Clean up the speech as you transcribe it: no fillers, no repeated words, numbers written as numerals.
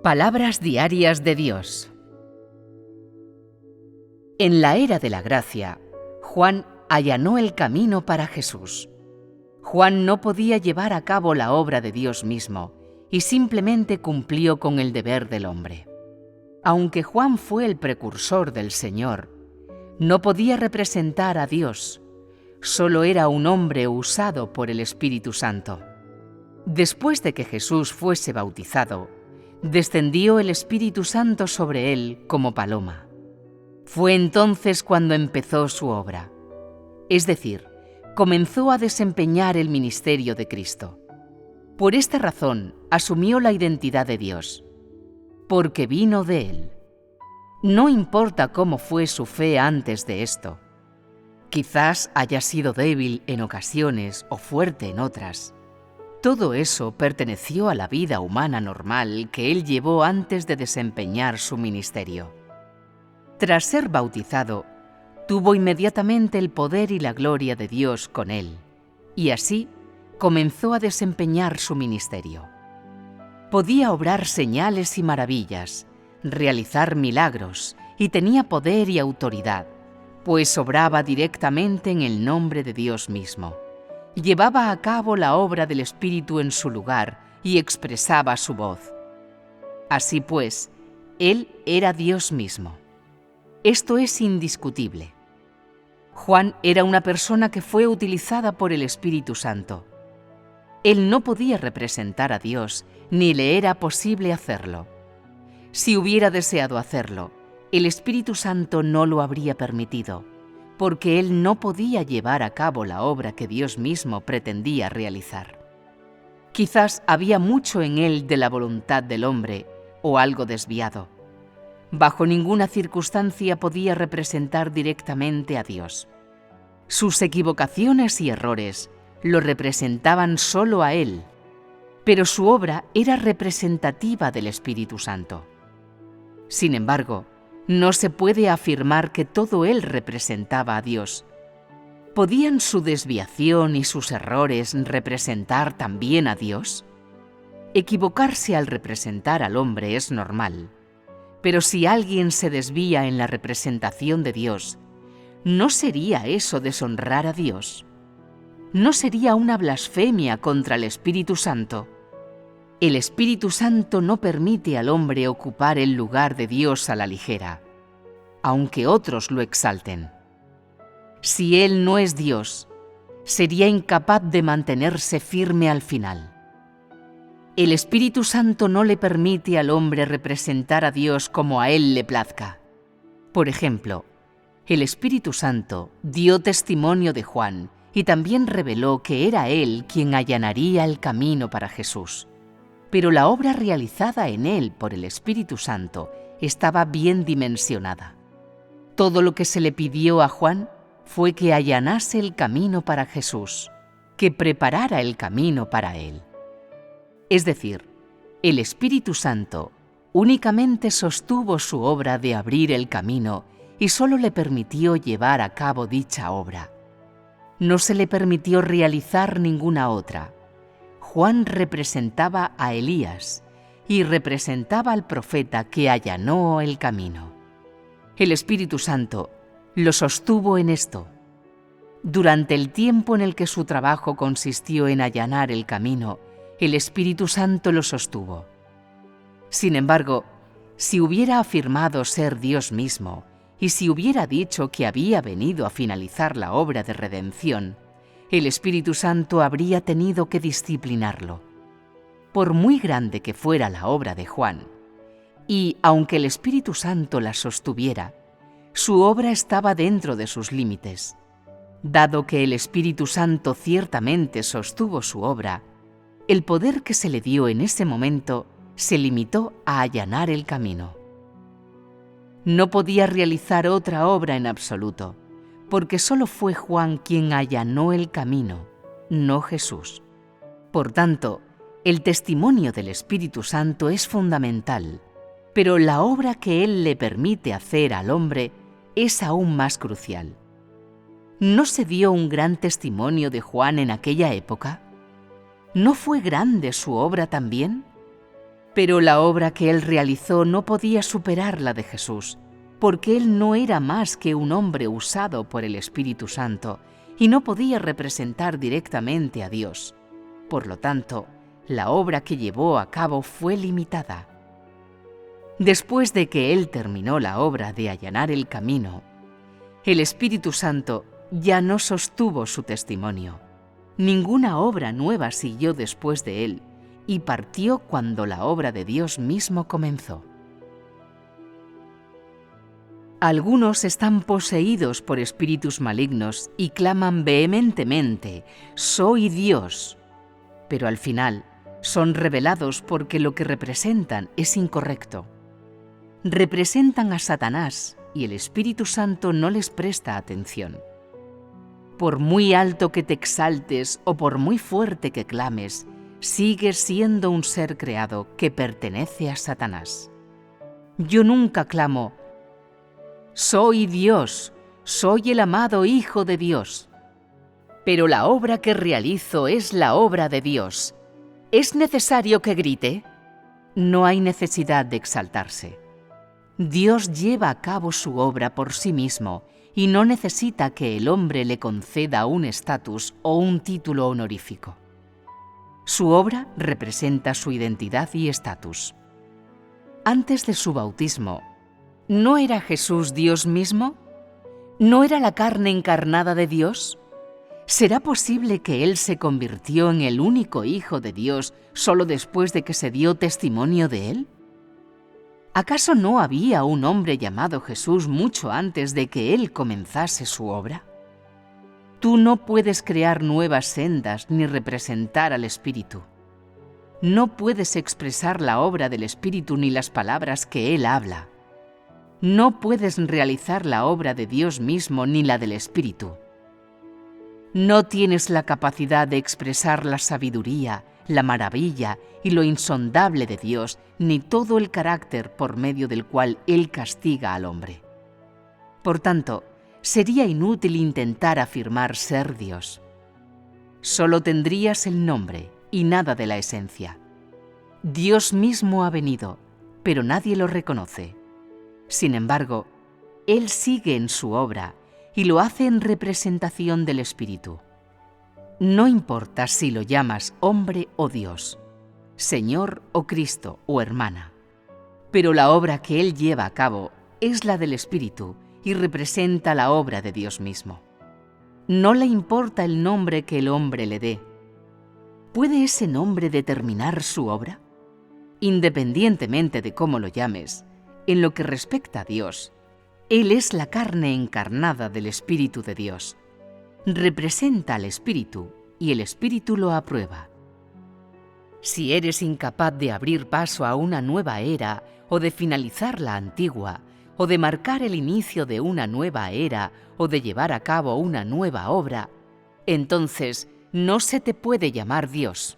Palabras diarias de Dios. En la era de la gracia, Juan allanó el camino para Jesús. Juan no podía llevar a cabo la obra de Dios mismo y simplemente cumplió con el deber del hombre. Aunque Juan fue el precursor del Señor, no podía representar a Dios, solo era un hombre usado por el Espíritu Santo. Después de que Jesús fuese bautizado, descendió el Espíritu Santo sobre él como paloma. Fue entonces cuando empezó su obra, es decir, comenzó a desempeñar el ministerio de Cristo. Por esta razón asumió la identidad de Dios, porque vino de Él. No importa cómo fue su fe antes de esto. Quizás haya sido débil en ocasiones o fuerte en otras. Todo eso perteneció a la vida humana normal que él llevó antes de desempeñar su ministerio. Tras ser bautizado, tuvo inmediatamente el poder y la gloria de Dios con él, y así comenzó a desempeñar su ministerio. Podía obrar señales y maravillas, realizar milagros, y tenía poder y autoridad, pues obraba directamente en el nombre de Dios mismo. Llevaba a cabo la obra del Espíritu en su lugar y expresaba su voz. Así pues, Él era Dios mismo. Esto es indiscutible. Juan era una persona que fue utilizada por el Espíritu Santo. Él no podía representar a Dios, ni le era posible hacerlo. Si hubiera deseado hacerlo, el Espíritu Santo no lo habría permitido, porque él no podía llevar a cabo la obra que Dios mismo pretendía realizar. Quizás había mucho en él de la voluntad del hombre o algo desviado. Bajo ninguna circunstancia podía representar directamente a Dios. Sus equivocaciones y errores lo representaban solo a él, pero su obra era representativa del Espíritu Santo. Sin embargo, no se puede afirmar que todo él representaba a Dios. ¿Podían su desviación y sus errores representar también a Dios? Equivocarse al representar al hombre es normal, pero si alguien se desvía en la representación de Dios, ¿no sería eso deshonrar a Dios? ¿No sería una blasfemia contra el Espíritu Santo? El Espíritu Santo no permite al hombre ocupar el lugar de Dios a la ligera, aunque otros lo exalten. Si Él no es Dios, sería incapaz de mantenerse firme al final. El Espíritu Santo no le permite al hombre representar a Dios como a Él le plazca. Por ejemplo, el Espíritu Santo dio testimonio de Juan y también reveló que era Él quien allanaría el camino para Jesús. Pero la obra realizada en él por el Espíritu Santo estaba bien dimensionada. Todo lo que se le pidió a Juan fue que allanase el camino para Jesús, que preparara el camino para él. Es decir, el Espíritu Santo únicamente sostuvo su obra de abrir el camino y solo le permitió llevar a cabo dicha obra. No se le permitió realizar ninguna otra. Juan representaba a Elías y representaba al profeta que allanó el camino. El Espíritu Santo lo sostuvo en esto. Durante el tiempo en el que su trabajo consistió en allanar el camino, el Espíritu Santo lo sostuvo. Sin embargo, si hubiera afirmado ser Dios mismo y si hubiera dicho que había venido a finalizar la obra de redención, el Espíritu Santo habría tenido que disciplinarlo. Por muy grande que fuera la obra de Juan, y aunque el Espíritu Santo la sostuviera, su obra estaba dentro de sus límites. Dado que el Espíritu Santo ciertamente sostuvo su obra, el poder que se le dio en ese momento se limitó a allanar el camino. No podía realizar otra obra en absoluto, porque solo fue Juan quien allanó el camino, no Jesús. Por tanto, el testimonio del Espíritu Santo es fundamental, pero la obra que Él le permite hacer al hombre es aún más crucial. ¿No se dio un gran testimonio de Juan en aquella época? ¿No fue grande su obra también? Pero la obra que él realizó no podía superar la de Jesús, porque él no era más que un hombre usado por el Espíritu Santo y no podía representar directamente a Dios. Por lo tanto, la obra que llevó a cabo fue limitada. Después de que él terminó la obra de allanar el camino, el Espíritu Santo ya no sostuvo su testimonio. Ninguna obra nueva siguió después de él y partió cuando la obra de Dios mismo comenzó. Algunos están poseídos por espíritus malignos y claman vehementemente: «Soy Dios», pero al final son revelados porque lo que representan es incorrecto. Representan a Satanás y el Espíritu Santo no les presta atención. Por muy alto que te exaltes o por muy fuerte que clames, sigues siendo un ser creado que pertenece a Satanás. Yo nunca clamo: «Soy Dios, soy el amado Hijo de Dios». Pero la obra que realizo es la obra de Dios. ¿Es necesario que grite? No hay necesidad de exaltarse. Dios lleva a cabo su obra por sí mismo y no necesita que el hombre le conceda un estatus o un título honorífico. Su obra representa su identidad y estatus. Antes de su bautismo, ¿no era Jesús Dios mismo? ¿No era la carne encarnada de Dios? ¿Será posible que Él se convirtió en el único Hijo de Dios solo después de que se dio testimonio de Él? ¿Acaso no había un hombre llamado Jesús mucho antes de que Él comenzase su obra? Tú no puedes crear nuevas sendas ni representar al Espíritu. No puedes expresar la obra del Espíritu ni las palabras que Él habla. No puedes realizar la obra de Dios mismo ni la del Espíritu. No tienes la capacidad de expresar la sabiduría, la maravilla y lo insondable de Dios, ni todo el carácter por medio del cual Él castiga al hombre. Por tanto, sería inútil intentar afirmar ser Dios. Solo tendrías el nombre y nada de la esencia. Dios mismo ha venido, pero nadie lo reconoce. Sin embargo, Él sigue en su obra y lo hace en representación del Espíritu. No importa si lo llamas hombre o Dios, Señor o Cristo o hermana, pero la obra que Él lleva a cabo es la del Espíritu y representa la obra de Dios mismo. No le importa el nombre que el hombre le dé. ¿Puede ese nombre determinar su obra? Independientemente de cómo lo llames, en lo que respecta a Dios, Él es la carne encarnada del Espíritu de Dios. Representa al Espíritu y el Espíritu lo aprueba. Si eres incapaz de abrir paso a una nueva era o de finalizar la antigua, o de marcar el inicio de una nueva era o de llevar a cabo una nueva obra, entonces no se te puede llamar Dios.